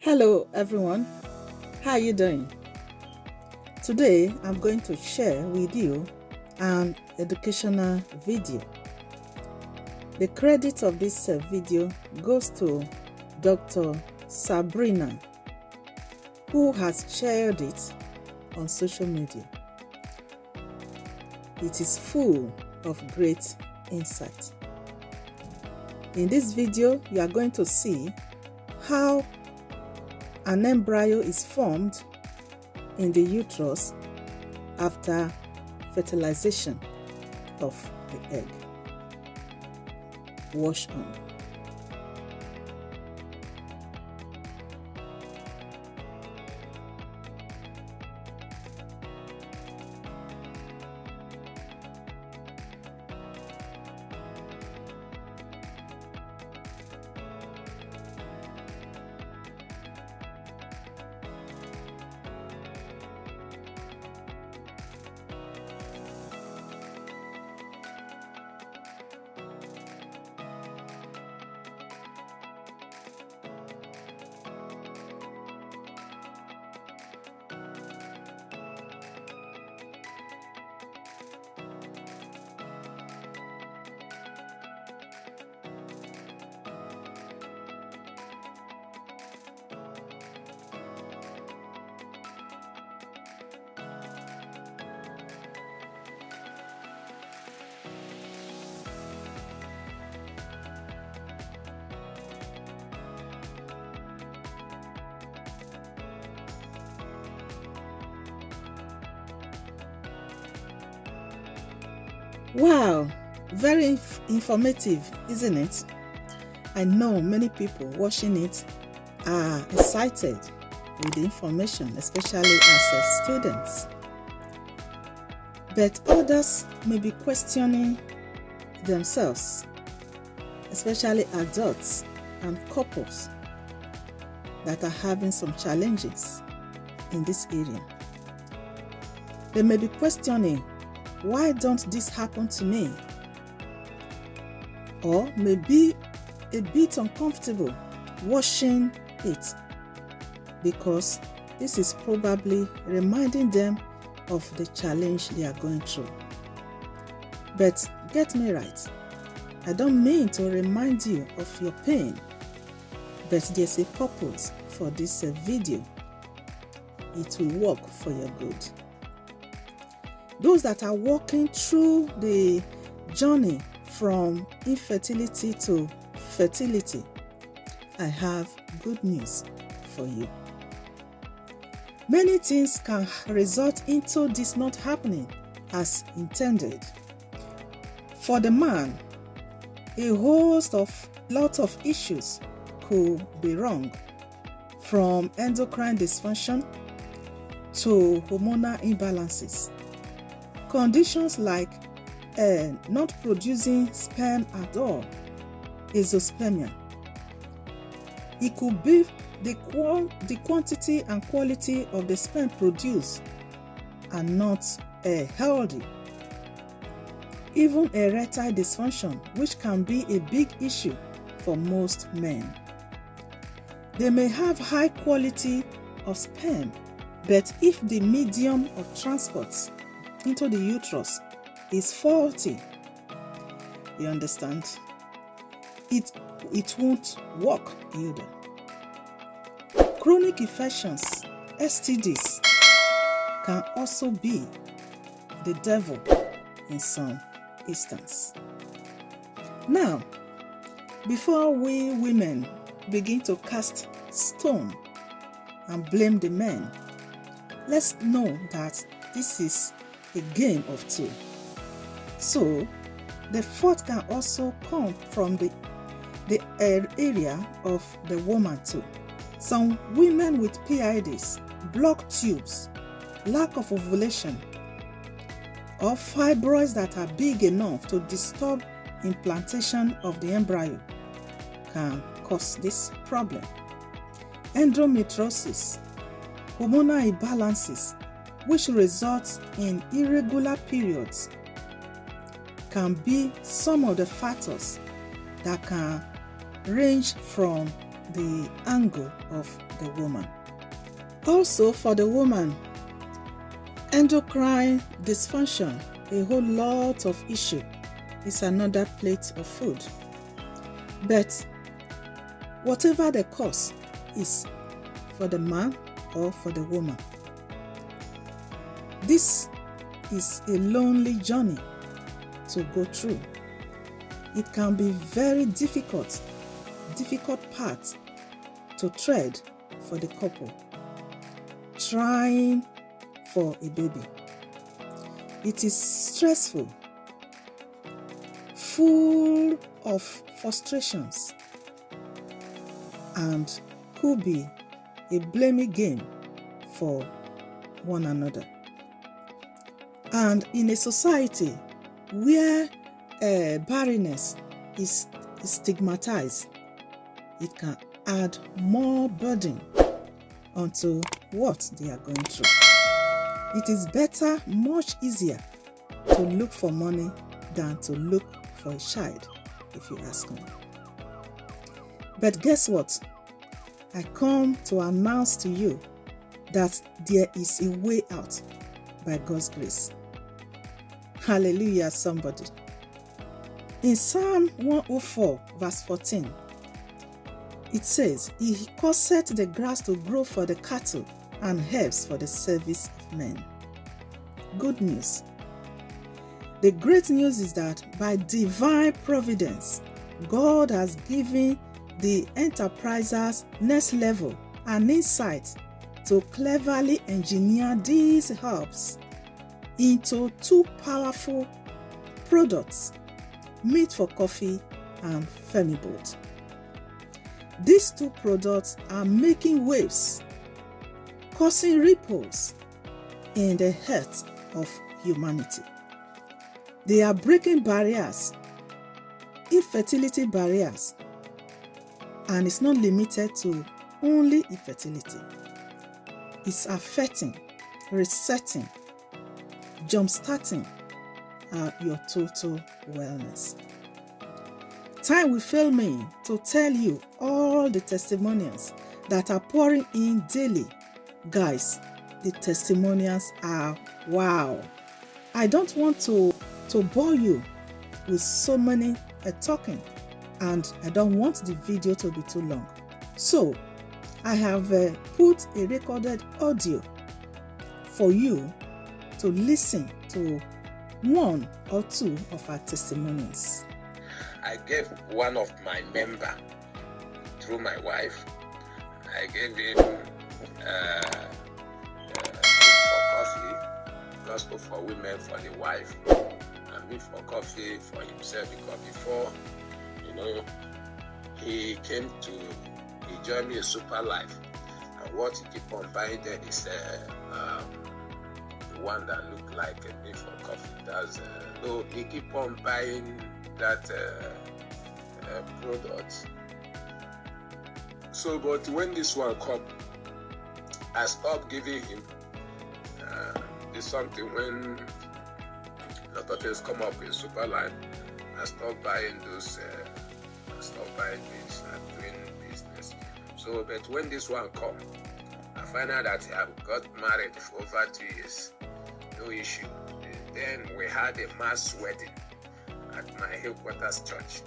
Hello everyone, how are you doing? Today I'm going to share with you an educational video. The credit of this video goes to Dr. Sabrina, who has shared it on social media. It is full of great insight. In this video, you are going to see how an embryo is formed in the uterus after fertilization of the egg. Wash on. Wow, very informative, isn't it? I know many people watching it are excited with the information, especially as students. But others may be questioning themselves, especially adults and couples that are having some challenges in this area. They may be questioning, why don't this happen to me? Or may be a bit uncomfortable watching it because this is probably reminding them of the challenge they are going through. But get me right, I don't mean to remind you of your pain, but there's a purpose for this video. It will work for your good. Those that are walking through the journey from infertility to fertility, I have good news for you. Many things can result into this not happening as intended. For the man, a lot of issues could be wrong, from endocrine dysfunction to hormonal imbalances. Conditions like not producing sperm at all, azoospermia. It could be the quantity and quality of the sperm produced are not healthy. Even erectile dysfunction, which can be a big issue for most men. They may have high quality of sperm, but if the medium of transport into the uterus is faulty, you understand, it won't work either. Chronic infections, STDs, can also be the devil in some instances. Now, before we women begin to cast stone and blame the men, let's know that this is a game of two. So the fault can also come from the area of the woman too. Some women with PIDs, blocked tubes, lack of ovulation, or fibroids that are big enough to disturb implantation of the embryo can cause this problem. Endometriosis, hormonal imbalances, which results in irregular periods, can be some of the factors that can range from the angle of the woman. Also, for the woman, endocrine dysfunction, a whole lot of issue, is another plate of food. But whatever the cause is, for the man or for the woman, this is a lonely journey to go through. It can be very difficult path to tread for the couple trying for a baby. It is stressful, full of frustrations, and could be a blaming game for one another. And in a society where barrenness is stigmatized, it can add more burden onto what they are going through. It is better, much easier to look for money than to look for a child, if you ask me. But guess what? I come to announce to you that there is a way out by God's grace. Hallelujah, somebody. In Psalm 104, verse 14, it says, He causeth the grass to grow for the cattle and herbs for the service of men. Good news. The great news is that by divine providence, God has given the enterprisers next level and insight to cleverly engineer these herbs into two powerful products, meat for coffee and Femibolt. These two products are making waves, causing ripples in the heart of humanity. They are breaking barriers, infertility barriers, and it's not limited to only infertility. It's affecting, resetting, jump-starting your total wellness. Time will fail me to tell you all the testimonials that are pouring in daily. Guys, the testimonials are wow. I don't want to bore you with so many talking, and I don't want the video to be too long. So I have put a recorded audio for you to listen to one or two of our testimonies. I gave one of my member through my wife. I gave him for coffee, gospel for women for the wife, and me for coffee for himself, because before, he joined me in Super Life, and what he keep on buying then is the one that look like a me for coffee. That's no, he keep on buying that product. So, but when this one come, I stopped giving him. It's something when a lot of things come up in Super Life, I stopped buying those. I stopped buying this and doing business. So, but when this one come, I find out that I got married for over 2 years, no issue. Then we had a mass wedding at my headquarters church.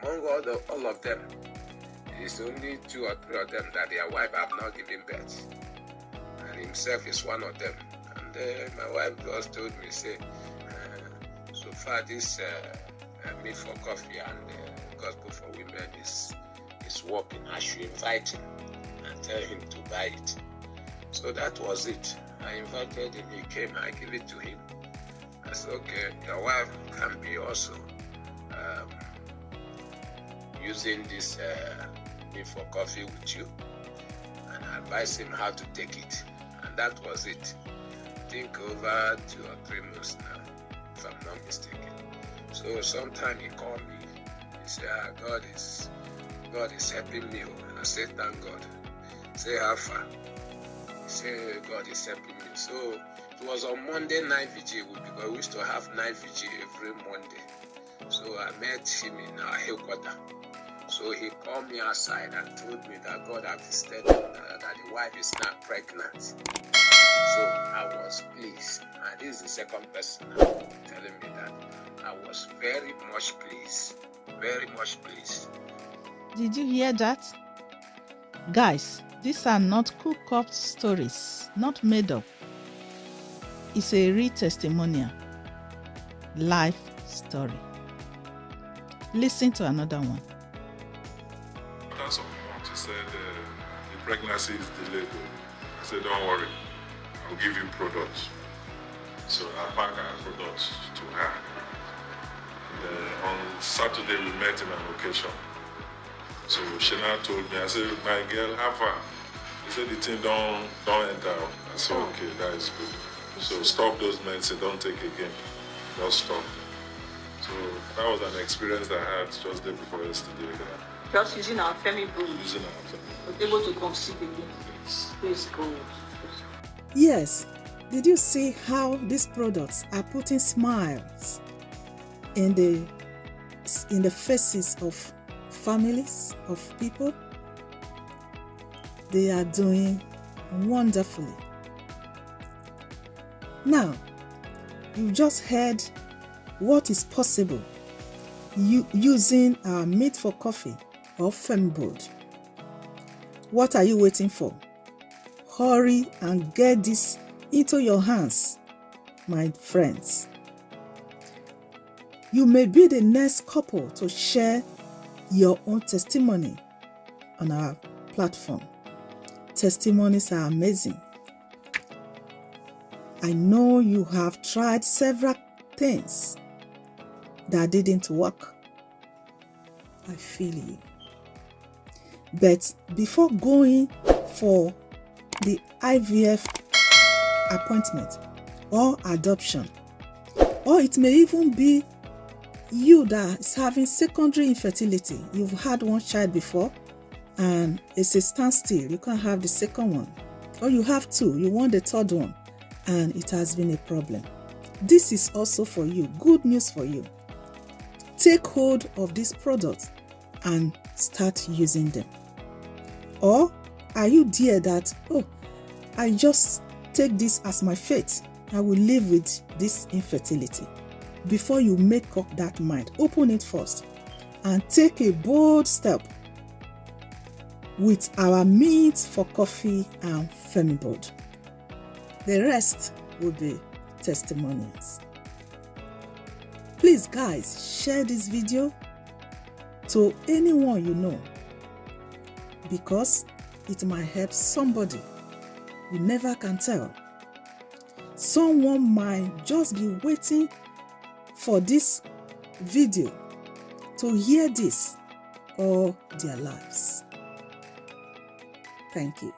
Among all of them, it's only 2 or 3 of them that their wife have not given birth, and himself is one of them. And my wife just told me, say, so far this meat for coffee and gospel for women is working. I should invite him and tell him to buy it. So that was it. I invited him. He came. I gave it to him. I said, okay, your wife can be also using this meat for coffee with you, and I advised him how to take it, and that was it. I think over 2 or 3 months now, if I'm not mistaken. So sometime he called me. He said, God is helping me. And I said, thank God. Say, how far? He said, God is helping me. So it was on Monday night vigil, because we used to have night vigil every Monday. So I met him in our headquarters. So he called me outside and told me that God had visited him, that the wife is not pregnant. So I was pleased. And this is the second person now telling me that. I was very much pleased. Very much pleased. Did you hear that? Guys, these are not cook-up stories, not made up. It's a real testimonial, life story. Listen to another one. After some months, she said the pregnancy is delayed. I said, don't worry, I'll give you products. So I packed her products to her. And, on Saturday, we met in a location. So she now told me, I said, my girl, how far? He said, the thing don't enter. I said, okay, that is good. So stop those medicine, don't take again. Just stop. So that was an experience that I had just day before yesterday. Just using our family book. Using our family. But able to conceive again. Yes. Praise God. Yes, did you see how these products are putting smiles in the faces of families, of people? They are doing wonderfully. Now, you've just heard what is possible using our Meat for Coffee or Femboard. What are you waiting for? Hurry and get this into your hands, my friends. You may be the next couple to share your own testimony on our platform. Testimonies are amazing. I know you have tried several things that didn't work. I feel you. But before going for the IVF appointment or adoption, or it may even be you that is having secondary infertility. You've had one child before and it's a standstill. You can't have the second one. Or you have two, you want the third one and it has been a problem. This is also for you. Good news for you. Take hold of these products and start using them. Or are you there that, oh, I just take this as my fate. I will live with this infertility. Before you make up that mind, open it first and take a bold step with our Meat for Coffee and Femboard. The rest will be testimonials. Please, guys, share this video to anyone you know because it might help somebody. You never can tell. Someone might just be waiting for this video to hear this all their lives. Thank you.